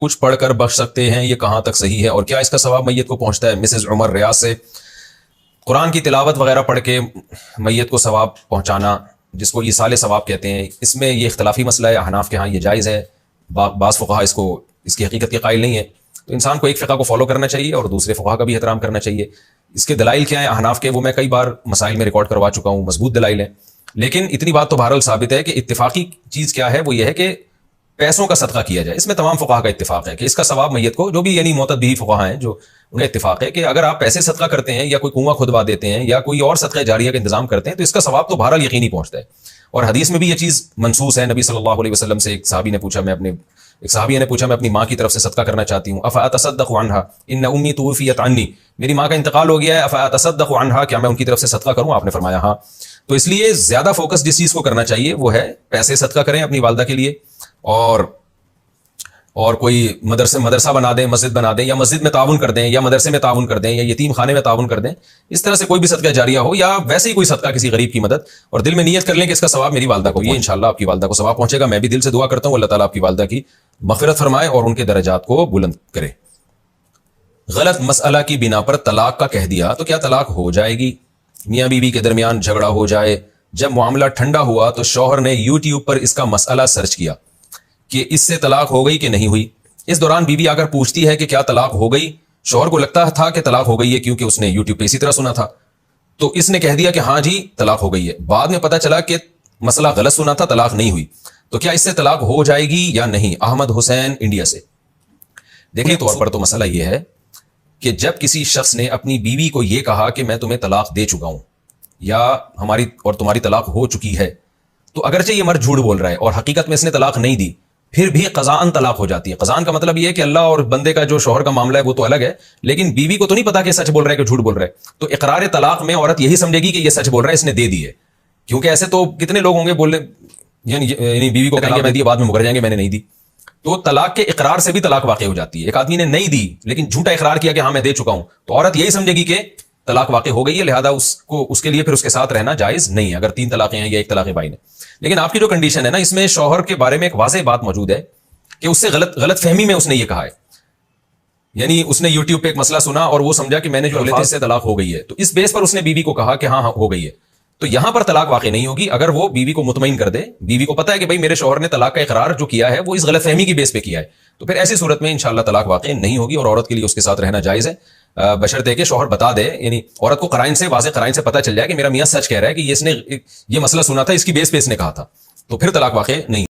کچھ پڑھ کر بخش سکتے ہیں، یہ کہاں تک صحیح ہے اور کیا اس کا ثواب میت کو پہنچتا ہے؟ مسز عمر ریاض سے۔ قرآن کی تلاوت وغیرہ پڑھ کے میت کو ثواب پہنچانا، جس کو ایصال ثواب کہتے ہیں، اس میں یہ اختلافی مسئلہ ہے۔ احناف کے ہاں یہ جائز ہے، بعض فقہا اس کی حقیقت کے قائل نہیں ہے۔ تو انسان کو ایک فقہ کو فالو کرنا چاہیے اور دوسرے فقہا کا بھی احترام کرنا چاہیے۔ اس کے دلائل کیا ہیں احناف کے، وہ میں کئی بار مسائل میں ریکارڈ کروا چکا ہوں، مضبوط دلائل ہیں۔ لیکن اتنی بات تو بہرحال ثابت ہے کہ اتفاقی چیز کیا ہے، وہ یہ ہے کہ پیسوں کا صدقہ کیا جائے۔ اس میں تمام فقہا کا اتفاق ہے کہ اس کا ثواب میت کو، جو بھی یعنی معتد بھی فقہا ہیں جو انہیں اتفاق ہے کہ اگر آپ پیسے صدقہ کرتے ہیں یا کوئی کنواں کھدوا دیتے ہیں یا کوئی اور صدقہ جاریہ کا انتظام کرتے ہیں تو اس کا ثواب تو بہرحال یقینی پہنچتا ہے۔ اور حدیث میں بھی یہ چیز منصوص ہے۔ نبی صلی اللہ علیہ وسلم سے ایک صحابیہ نے پوچھا میں اپنی ماں کی طرف سے صدقہ کرنا چاہتی ہوں، افاتصدق عنہا ان امی توفیت عنی، میری ماں کا انتقال ہو گیا ہے، افاتصدق عنہا، کیا میں ان کی طرف سے صدقہ کروں؟ آپ نے فرمایا ہاں۔ تو اس لیے زیادہ فوکس جس چیز کو کرنا چاہیے وہ ہے پیسے صدقہ کریں اپنی والدہ کے لیے، اور کوئی مدرسہ بنا دیں، مسجد بنا دیں، یا مسجد میں تعاون کر دیں، یا مدرسے میں تعاون کر دیں، یا یتیم خانے میں تعاون کر دیں۔ اس طرح سے کوئی بھی صدقہ جاریہ ہو، یا ویسے ہی کوئی صدقہ کسی غریب کی مدد، اور دل میں نیت کر لیں کہ اس کا ثواب میری والدہ کو، یہ انشاءاللہ آپ کی والدہ کو ثواب پہنچے گا۔ میں بھی دل سے دعا کرتا ہوں اللہ تعالیٰ آپ کی والدہ کی مغفرت فرمائے اور ان کے درجات کو بلند کرے۔ غلط مسئلہ کی بنا پر طلاق کا کہہ دیا تو کیا طلاق ہو جائے گی؟ میاں بیوی کے درمیان جھگڑا ہو جائے، جب معاملہ ٹھنڈا ہوا تو شوہر نے یوٹیوب پر اس کا مسئلہ سرچ کیا کہ اس سے طلاق ہو گئی کہ نہیں ہوئی۔ اس دوران بیوی آ کر پوچھتی ہے کہ کیا طلاق ہو گئی؟ شوہر کو لگتا تھا کہ طلاق ہو گئی ہے کیونکہ اس نے یوٹیوب پہ اسی طرح سنا تھا، تو اس نے کہہ دیا کہ ہاں جی طلاق ہو گئی ہے۔ بعد میں پتہ چلا کہ مسئلہ غلط سنا تھا، طلاق نہیں ہوئی، تو کیا اس سے طلاق ہو جائے گی یا نہیں؟ احمد حسین انڈیا سے۔ دیکھیں طور پر تو مسئلہ یہ ہے کہ جب کسی شخص نے اپنی بیوی کو یہ کہا کہ میں تمہیں طلاق دے چکا ہوں یا ہماری اور تمہاری طلاق ہو چکی ہے، تو اگرچہ یہ مرد جھوٹ بول رہا ہے اور حقیقت میں اس نے طلاق نہیں دی، پھر بھی قضاءً طلاق ہو جاتی ہے۔ قضاءً کا مطلب یہ ہے کہ اللہ اور بندے کا جو شوہر کا معاملہ ہے وہ تو الگ ہے، لیکن بیوی کو تو نہیں پتا کہ سچ بول رہا ہے کہ جھوٹ بول رہا ہے، تو اقرار طلاق میں عورت یہی سمجھے گی کہ یہ سچ بول رہا ہے، اس نے دے دی ہے۔ کیونکہ ایسے تو کتنے لوگ ہوں گے بولنے، یعنی بیوی کو کہیں گے میں دی، بعد میں مکر جائیں گے میں نے نہیں دی۔ تو طلاق کے اقرار سے بھی طلاق واقع ہو جاتی ہے۔ ایک آدمی نے نہیں دی لیکن جھوٹا اقرار کیا کہ ہاں میں دے چکا ہوں، تو عورت یہی سمجھے گی کہ طلاق واقع ہو گئی ہے، لہذا اس کے لیے پھر اس کے ساتھ رہنا جائز نہیں ہے اگر 3 طلاقیں ہیں یا 1 طلاق بائن ہے۔ لیکن آپ کی جو کنڈیشن ہے نا، اس میں شوہر کے بارے میں ایک واضح بات موجود ہے کہ اس سے غلط فہمی میں اس نے یہ کہا ہے، یعنی اس نے یوٹیوب پہ ایک مسئلہ سنا اور وہ سمجھا کہ میں نے جو الفاظ سے طلاق ہو گئی ہے، تو اس بیس پر اس نے بیوی کو کہا کہ ہاں ہو گئی ہے، تو یہاں پر طلاق واقع نہیں ہوگی اگر وہ بیوی کو مطمئن کر دے۔ بیوی کو پتا ہے کہ بھائی میرے شوہر نے طلاق کا اقرار جو کیا ہے وہ اس غلط فہمی کی بیس پہ کیا ہے، تو پھر ایسی صورت میں انشاءاللہ طلاق واقع نہیں ہوگی اور عورت کے لیے اس کے ساتھ رہنا جائز ہے، بشرطے کہ شوہر بتا دے، یعنی عورت کو قرائن سے، واضح قرائن سے پتہ چل جائے کہ میرا میاں سچ کہہ رہا ہے کہ اس نے یہ مسئلہ سنا تھا، اس کی بیس پہ اس نے کہا تھا، تو پھر طلاق واقع نہیں۔